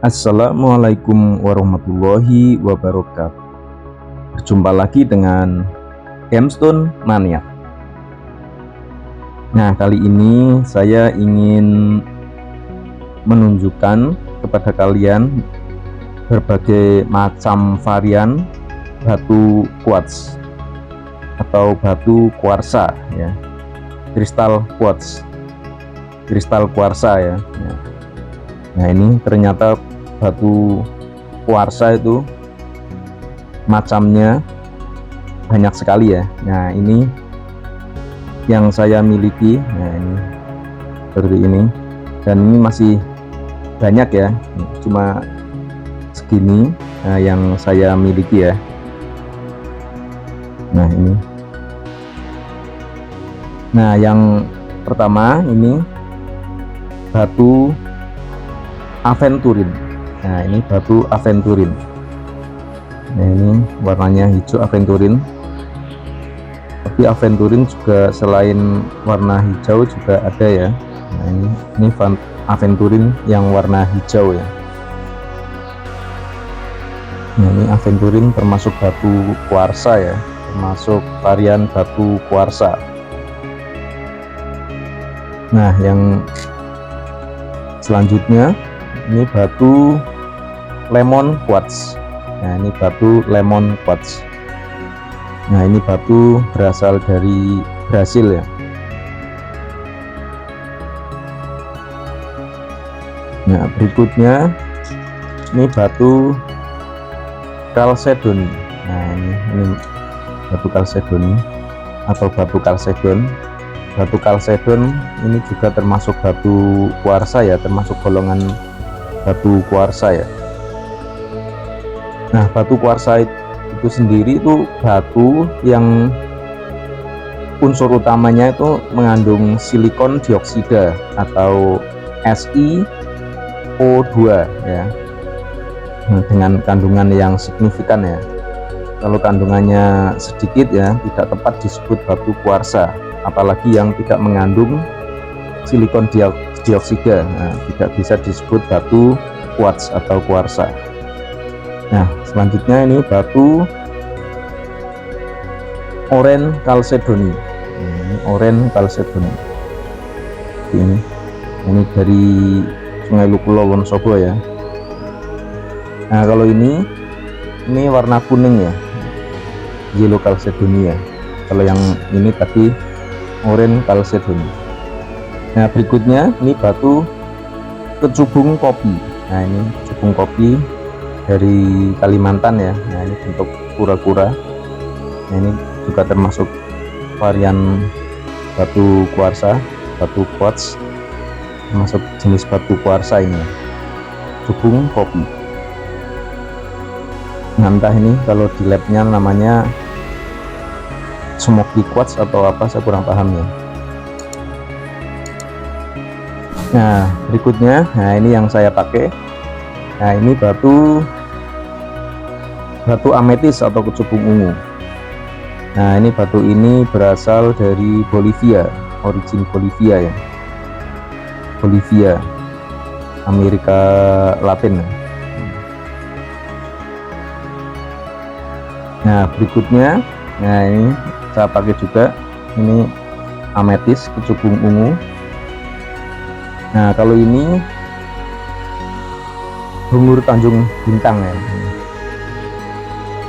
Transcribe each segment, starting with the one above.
Assalamualaikum warahmatullahi wabarakatuh. Berjumpa lagi dengan Gemstone Mania. Nah, kali ini saya ingin menunjukkan kepada kalian berbagai macam varian batu quartz atau batu kuarsa ya. Kristal quartz. Kristal kuarsa ya. Nah, ini ternyata batu kuarsa itu macamnya banyak sekali ya. Nah, ini yang saya miliki. Nah, ini seperti ini, dan ini masih banyak ya, cuma segini yang saya miliki ya. Nah, ini. Nah, yang pertama ini batu aventurin. Nah, ini batu aventurin. Nah, ini warnanya hijau aventurin. Tapi aventurin juga selain warna hijau juga ada ya. Nah, ini aventurin yang warna hijau ya. Nah, ini aventurin termasuk batu kuarsa ya, termasuk varian batu kuarsa. Nah, yang selanjutnya ini batu lemon quartz. Nah, ini batu lemon quartz. Nah, ini batu berasal dari Brasil ya. Nah, berikutnya ini batu kalsedoni. Nah, ini batu kalsedoni atau batu kalsedon. Batu kalsedon ini juga termasuk batu kuarsa ya, termasuk golongan batu kuarsa ya. Nah, batu kuarsa itu sendiri itu batu yang unsur utamanya itu mengandung silikon dioksida atau SiO2 ya. Nah, dengan kandungan yang signifikan ya. Kalau kandungannya sedikit ya tidak tepat disebut batu kuarsa, apalagi yang tidak mengandung silikon dioksida. Nah, tidak bisa disebut batu quartz atau kuarsa. Nah, selanjutnya ini batu oren kalsedoni. Ini oren kalsedoni. Ini dari Sungai Lukulo Wonosobo ya. Nah, kalau ini warna kuning ya, yellow kalsedoni ya. Kalau yang ini tadi oren kalsedoni. Nah, berikutnya ini batu kecubung kopi. Nah, ini kecubung kopi dari Kalimantan ya. Nah, ini bentuk kura-kura. Nah, ini juga termasuk varian batu kuarsa, batu quartz, termasuk jenis batu kuarsa ini. Kecubung kopi. Nah, entah ini kalau di labnya namanya smoky quartz atau apa, saya kurang paham ya. Nah, berikutnya, nah ini yang saya pakai. Nah, ini batu ametis atau kecubung ungu. Nah, ini batu ini berasal dari Bolivia, origin Bolivia ya, Bolivia, Amerika Latin. Nah, berikutnya, nah ini saya pakai juga, ini ametis kecubung ungu. Nah, kalau ini bungur Tanjung Bintang ya.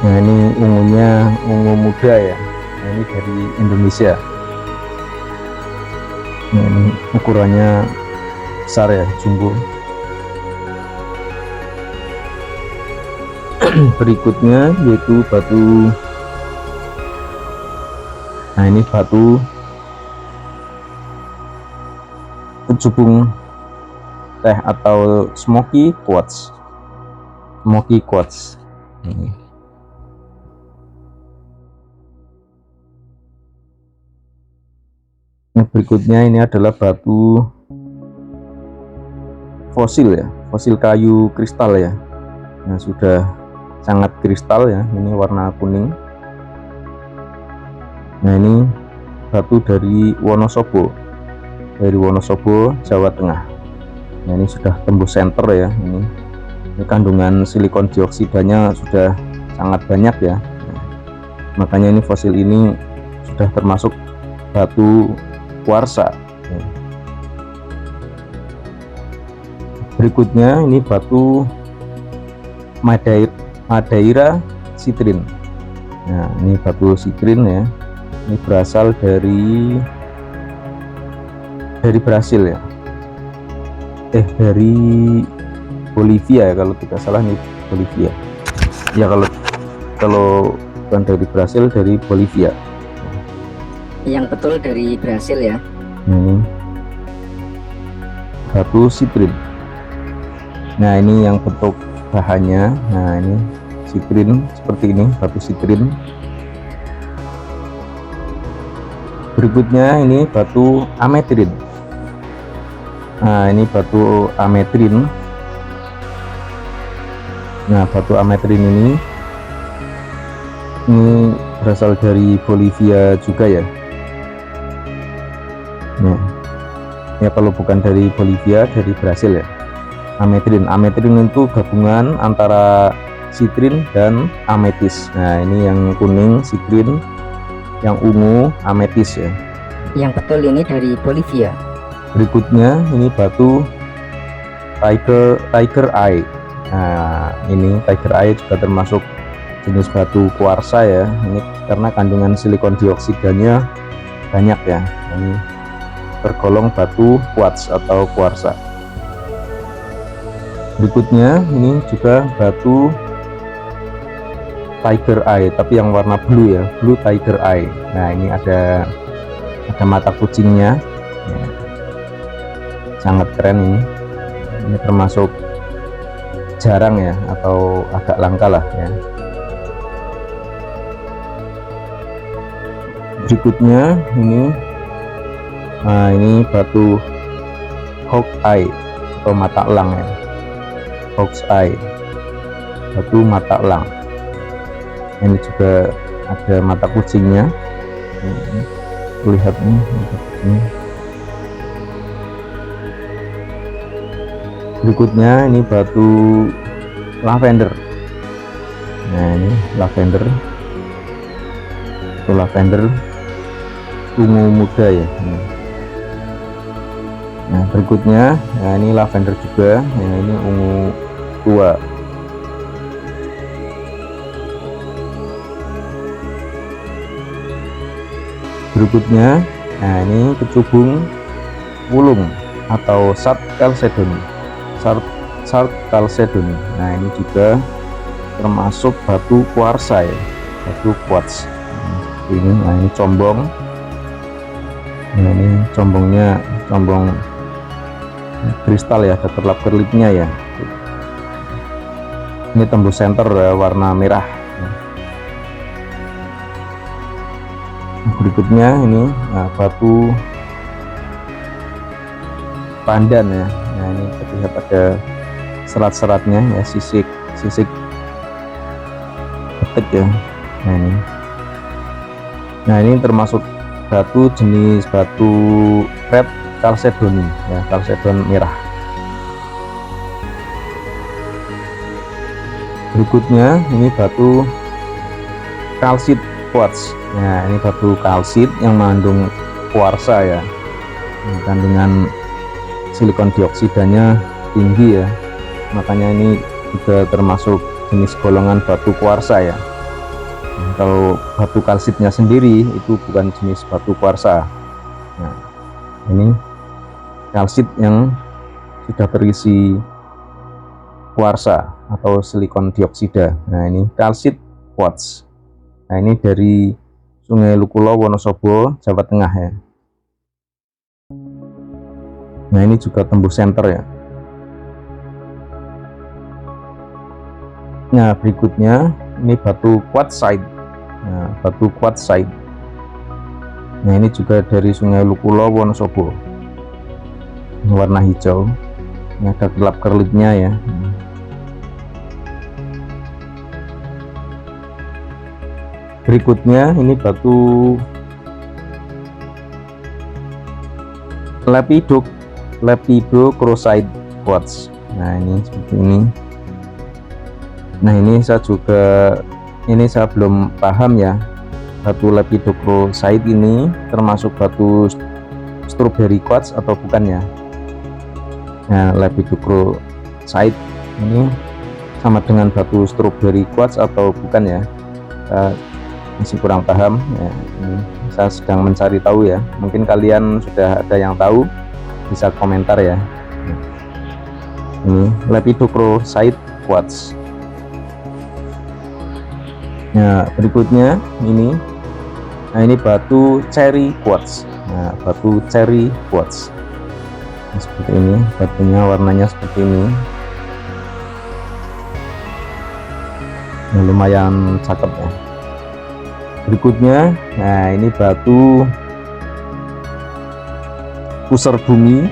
Nah, ini ungunya ungu muda ya. Nah, ini dari Indonesia. Nah, ini ukurannya besar ya, jumbo. Berikutnya yaitu batu, nah ini batu kecubung teh atau smoky quartz. Smoky quartz. Nah, berikutnya ini adalah batu fosil ya, fosil kayu kristal ya. Nah, sudah sangat kristal ya, ini warna kuning. Nah, ini batu dari Wonosobo, Jawa Tengah. Nah, ini sudah tembus center ya. Ini kandungan silikon dioksidanya sudah sangat banyak ya. Nah, makanya ini fosil ini sudah termasuk batu kuarsa. Berikutnya ini batu Madeira sitrin. Nah, ini batu sitrin ya. Ini berasal dari Brasil ya. Dari Bolivia ya, kalau tidak salah nih, Bolivia. Ya, kalau bukan dari Brasil, dari Bolivia. Yang betul dari Brasil ya. Ini batu sitrin. Nah, ini yang bentuk bahannya. Nah, ini sitrin seperti ini, batu sitrin. Berikutnya ini batu ametrin. Nah, ini batu ametrin. Nah, batu ametrin ini berasal dari Bolivia juga ya. Nah, ya kalau bukan dari Bolivia, dari Brasil ya. Ametrin itu gabungan antara sitrin dan ametis. Nah, ini yang kuning sitrin, yang ungu ametis ya. Yang betul ini dari Bolivia. Berikutnya ini batu tiger eye. Nah, ini tiger eye juga termasuk jenis batu kuarsa ya. Ini karena kandungan silikon dioksidanya banyak ya. Ini tergolong batu quartz atau kuarsa. Berikutnya ini juga batu tiger eye, tapi yang warna blue ya, blue tiger eye. Nah, ini ada mata kucingnya ya. Sangat keren ini. Ini termasuk jarang ya, atau agak langka lah ya. Berikutnya ini, nah ini batu hawk eye atau mata elang ya. Hawk's eye, batu mata elang. Ini juga ada mata kucingnya. Lihat nih mata kucingnya. Berikutnya ini batu lavender. Nah, ini lavender. Itu lavender ungu muda ya. Nah, berikutnya, nah ini lavender juga. Nah, ini ungu tua. Berikutnya, nah ini kecubung wulung atau Sard chalcedony. Nah, ini juga termasuk batu kuarsa ya, batu quartz. Nah, ini combong. Nah, ini combongnya combong kristal ya, ada kerlap-kerlipnya ya. Ini tembus center warna merah. Berikutnya ini batu pandan ya. Nah, ini terlihat ada serat-seratnya ya, sisik petik ya. Nah, ini termasuk batu jenis batu red chalcedony ya, chalcedon merah. Berikutnya ini batu kalsit quartz. Nah, ini batu kalsit yang mengandung kuarsa ya. Kandungan silikon dioksidanya tinggi ya. Makanya ini juga termasuk jenis golongan batu kuarsa ya. Nah, kalau batu kalsitnya sendiri itu bukan jenis batu kuarsa. Nah, ini kalsit yang sudah berisi kuarsa atau silikon dioksida. Nah, ini kalsit quartz. Nah, ini dari Sungai Lukulo, Wonosobo, Jawa Tengah ya. Nah, ini juga tembus center ya. Nah, berikutnya ini batu quartzite. Nah, batu quartzite. Nah, ini juga dari Sungai Lukulo, Wonosobo. Warna hijau. Ini ada kerlap-kerlipnya ya. Berikutnya ini batu lepidocrosite. quartz. Nah ini seperti ini. Nah ini saya belum paham ya, batu lepidocrosite ini termasuk batu strawberry quartz atau bukan ya. Nah lepidocrosite ini sama dengan batu strawberry quartz atau bukan ya, masih kurang paham ya. Ini saya sedang mencari tahu ya, mungkin kalian sudah ada yang tahu, bisa komentar ya. Ini lepidocrosite quartz. Nah berikutnya ini, nah ini batu cherry quartz. Nah batu cherry quartz nah, seperti ini, batunya warnanya seperti ini. Nah, lumayan cakep ya. Berikutnya, nah ini batu pusar bumi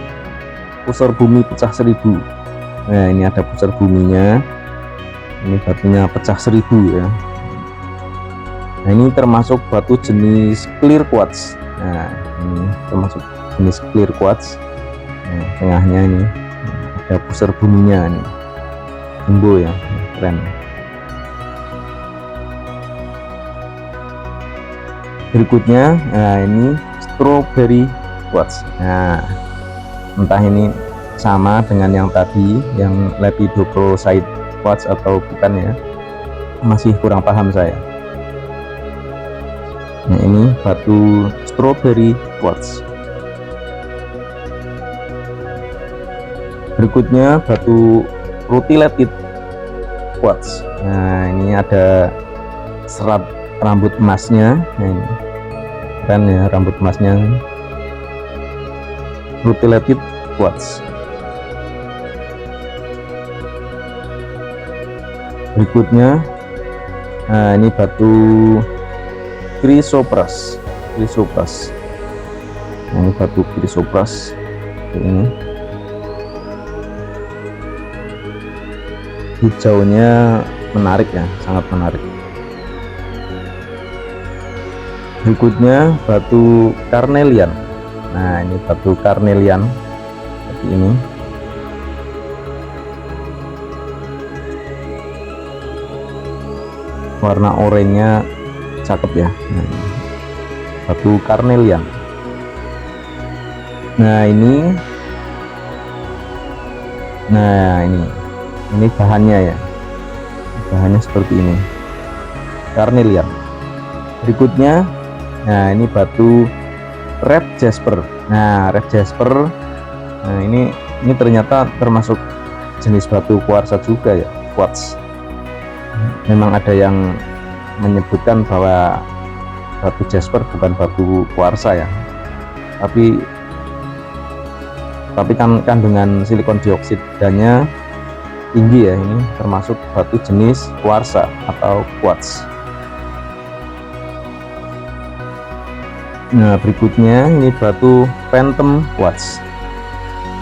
pecah 1000. Nah ini ada pusar buminya, ini batunya pecah 1000 ya. Nah ini termasuk batu jenis clear quartz. Nah ini termasuk jenis clear quartz. Nah, tengahnya ini ada pusar buminya nih, jumbo ya, keren. Berikutnya, nah ini strawberry quartz. Nah entah ini sama dengan yang tadi, yang lepidocrosite quartz atau bukan ya, masih kurang paham saya. Nah ini batu strawberry quartz. Berikutnya batu rutilated quartz. Nah ini ada serat rambut emasnya. Nah ini keren ya, rambut emasnya. Rutilated quartz. Berikutnya, nah ini batu chrysoprase. Nah, ini batu chrysoprase ini, hijaunya menarik ya, sangat menarik. Berikutnya batu carnelian. Nah ini batu carnelian seperti ini. Warna oranye cakep ya. Nah, batu carnelian. Nah ini bahannya ya, bahannya seperti ini, carnelian. Berikutnya, nah ini batu red jasper. Nah red jasper, nah ini ternyata termasuk jenis batu kuarsa juga ya, quartz. Memang ada yang menyebutkan bahwa batu jasper bukan batu kuarsa ya, tapi kan kandungan silikon dioksidanya tinggi ya, ini termasuk batu jenis kuarsa atau quartz. Nah berikutnya ini batu phantom quartz.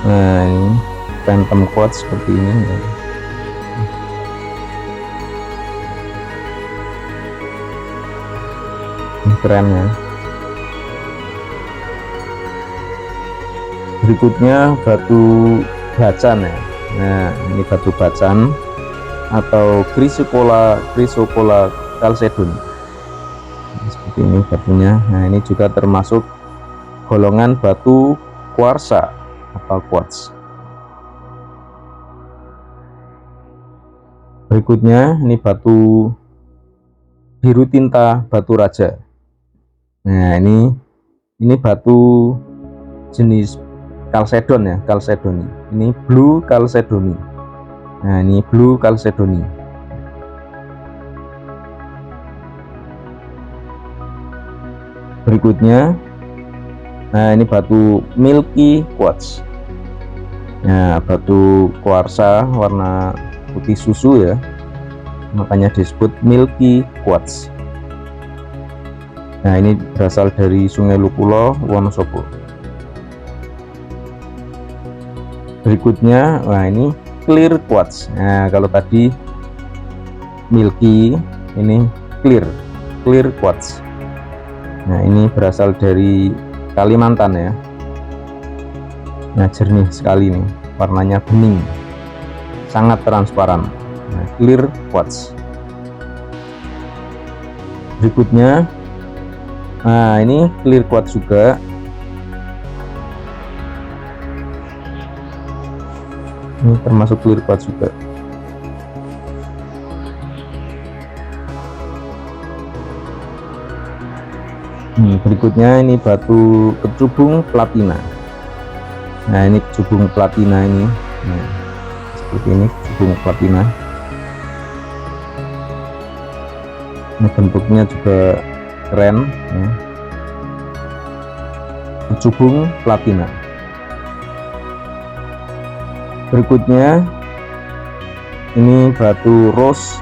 Nah ini phantom quartz seperti ini ya. Ini keren ya. Berikutnya batu bacan ya. Nah ini batu bacan atau chrysocolla chalcedony. Seperti ini batunya. Nah ini juga termasuk golongan batu kuarsa atau quartz. Berikutnya ini batu biru tinta batu raja. Nah ini batu jenis chalcedon ya, chalcedony. Ini blue chalcedony. Nah ini blue chalcedony. Berikutnya, nah ini batu milky quartz. Nah batu kuarsa warna putih susu ya, makanya disebut milky quartz. Nah ini berasal dari Sungai Lukulo, Wonosobo. Berikutnya, nah ini clear quartz. Nah kalau tadi milky, ini clear quartz. Nah ini berasal dari Kalimantan ya. Nah jernih sekali nih warnanya bening, sangat transparan. Nah, clear quartz. Berikutnya, nah ini clear quartz juga. Ini termasuk clear quartz juga. Berikutnya ini batu kecubung platina. Nah ini kecubung platina ini. Nah, seperti ini kecubung platina. Ini bentuknya juga keren ya. Kecubung platina. Berikutnya ini batu rose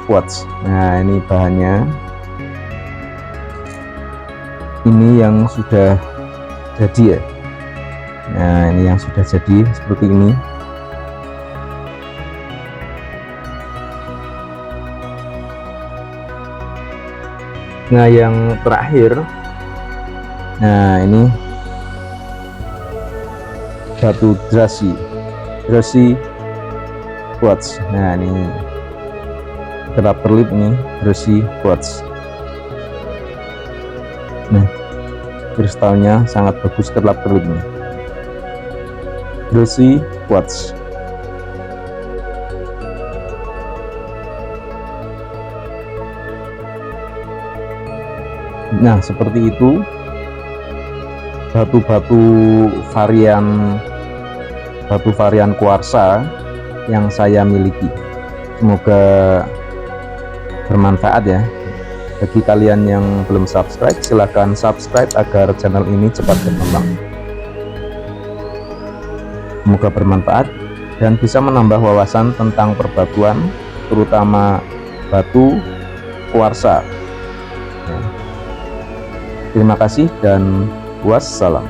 quartz. Nah ini bahannya, ini yang sudah jadi ya. Nah ini yang sudah jadi seperti ini. Nah yang terakhir, nah ini batu drasi quartz. Nah ini kerap perlip ini drasi quartz. Nah kristalnya sangat bagus, kerap perlip nih, drasi quartz. Nah seperti itu batu varian kuarsa yang saya miliki. Semoga bermanfaat ya. Bagi kalian yang belum subscribe, silahkan subscribe agar channel ini cepat berkembang. Semoga bermanfaat dan bisa menambah wawasan tentang perbatuan, terutama batu kuarsa. Terima kasih dan wassalam.